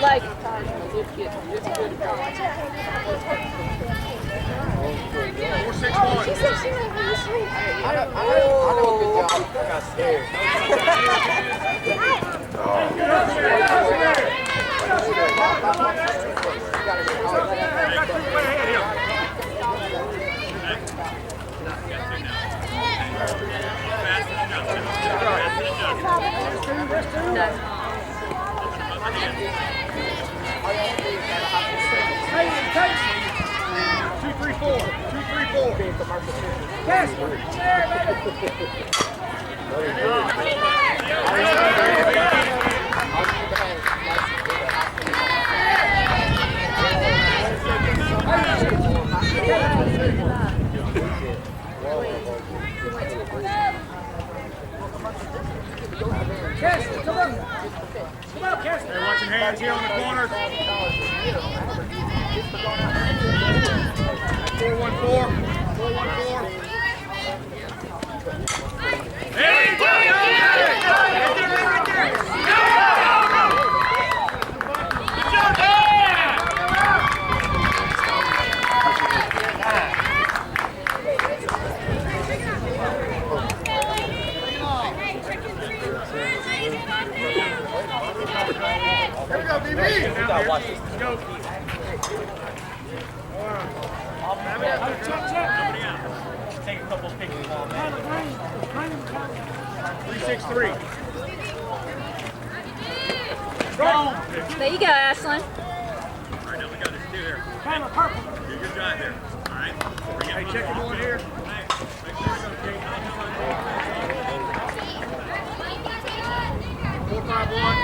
Like, she said she might be asleep. I know a good job. I got scared. Two, three, four. Yes. Come on, Cass. They're watching hands here on the corner. 4-1-4. There you go! Right there! Good job, Here we go, BB! Let's go. Take a couple pictures on that. 3-6-3. there you go, Ashlyn. All right, now we got this two here. Do your job here. All right. Hey, check him on here. Make sure it's okay. 4-5-1.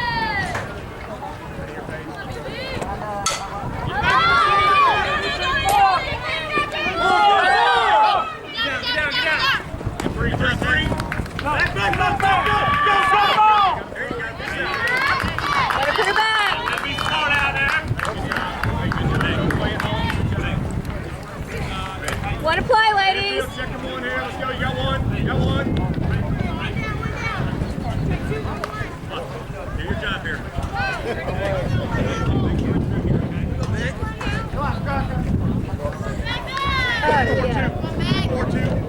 Want to play, ladies? Check them on here. Let's go. You got one. You got one. Do your job here. Yeah. 4-2.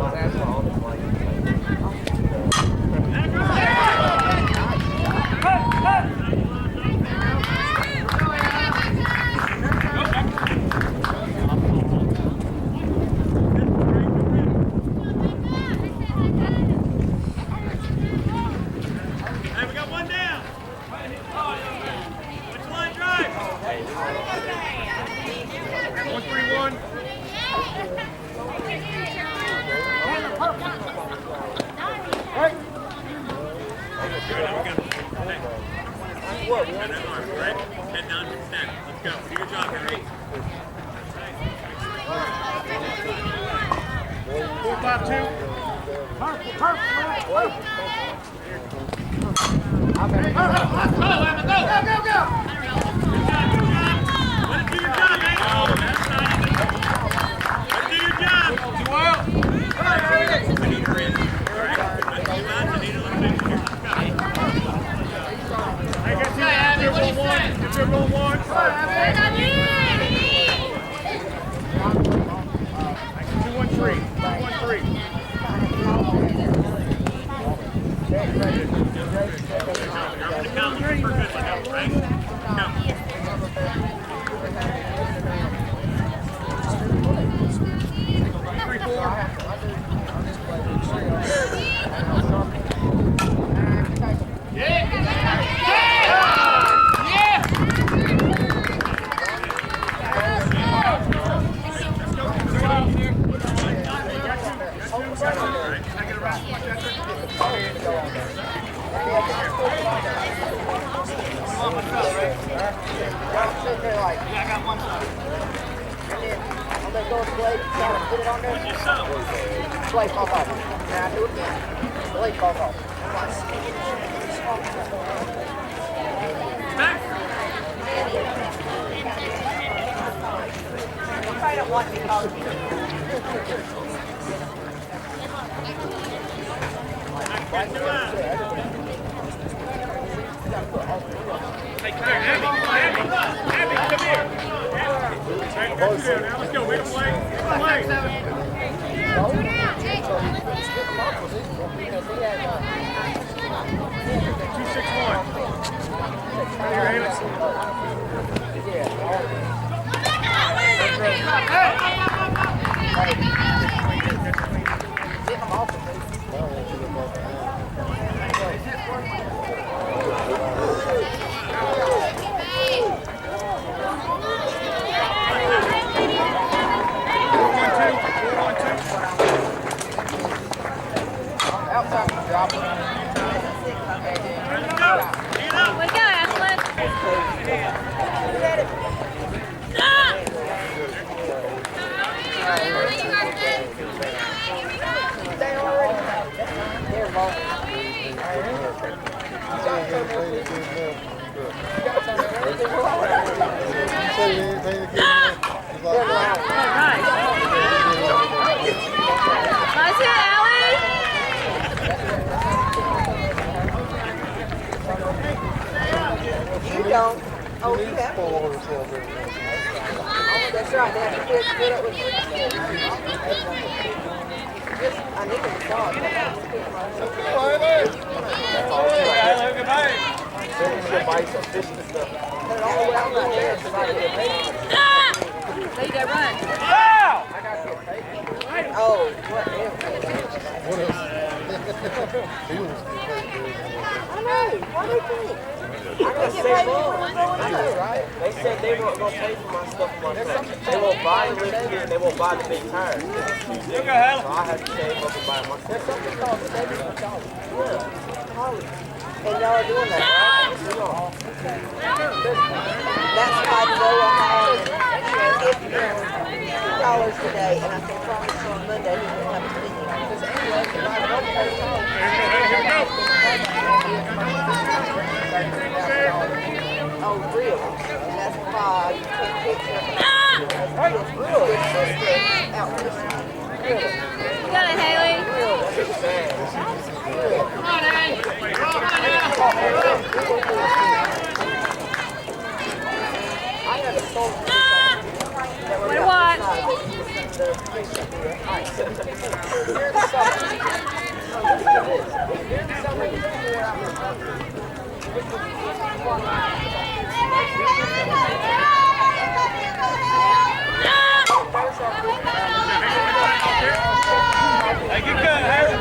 Head down to the stand. Let's go. Do your job, Henry. 4-5-2. Let's do your job, man. Let's do your job. Too well. I need her in. All right. I need a little bit here. Let's go. I guess you're going one. If you're going one. 2-1-3. 2-1-3. Blake, fall off. Now do it again. Blake, fall off. I don't want to call you. Hey, come here, Abby, come here. Hey, now let's go, make a play. Play. 2-6-1. Right here, Alex. Way to go, Ashlyn. Nice hit, Allie. You don't. Oh, you have. Oh, that's right. They have to get up with you. I need to stop. There you go, run. Oh, whatever. I know. What do you think? I got to say right? They said they weren't going to pay for my stuff myself. They won't buy the lift kit and they won't buy the big tires. So I had to save up and buy it myself. And y'all are doing that, right? That's why Noah had $50 today, and I can promise you on Monday he will have a meeting. Oh, really? And that's why you can't picture his sister out fishing. Really? You got it, Haley. Come on, Ed. Way to watch. Hey, get good, Harry.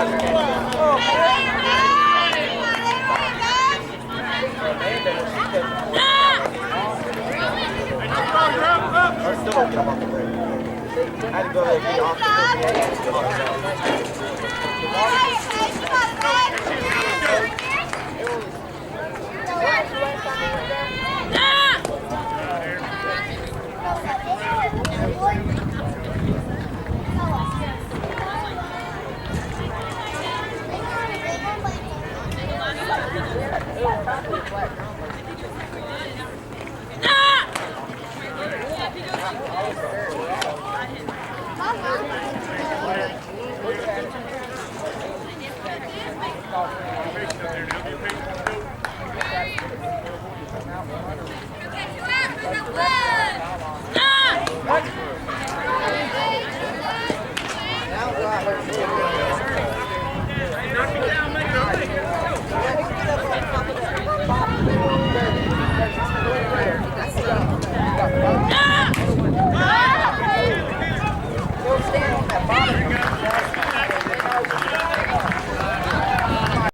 I still don't come off the break. I had to go there and be off Patient up there now. Be patient.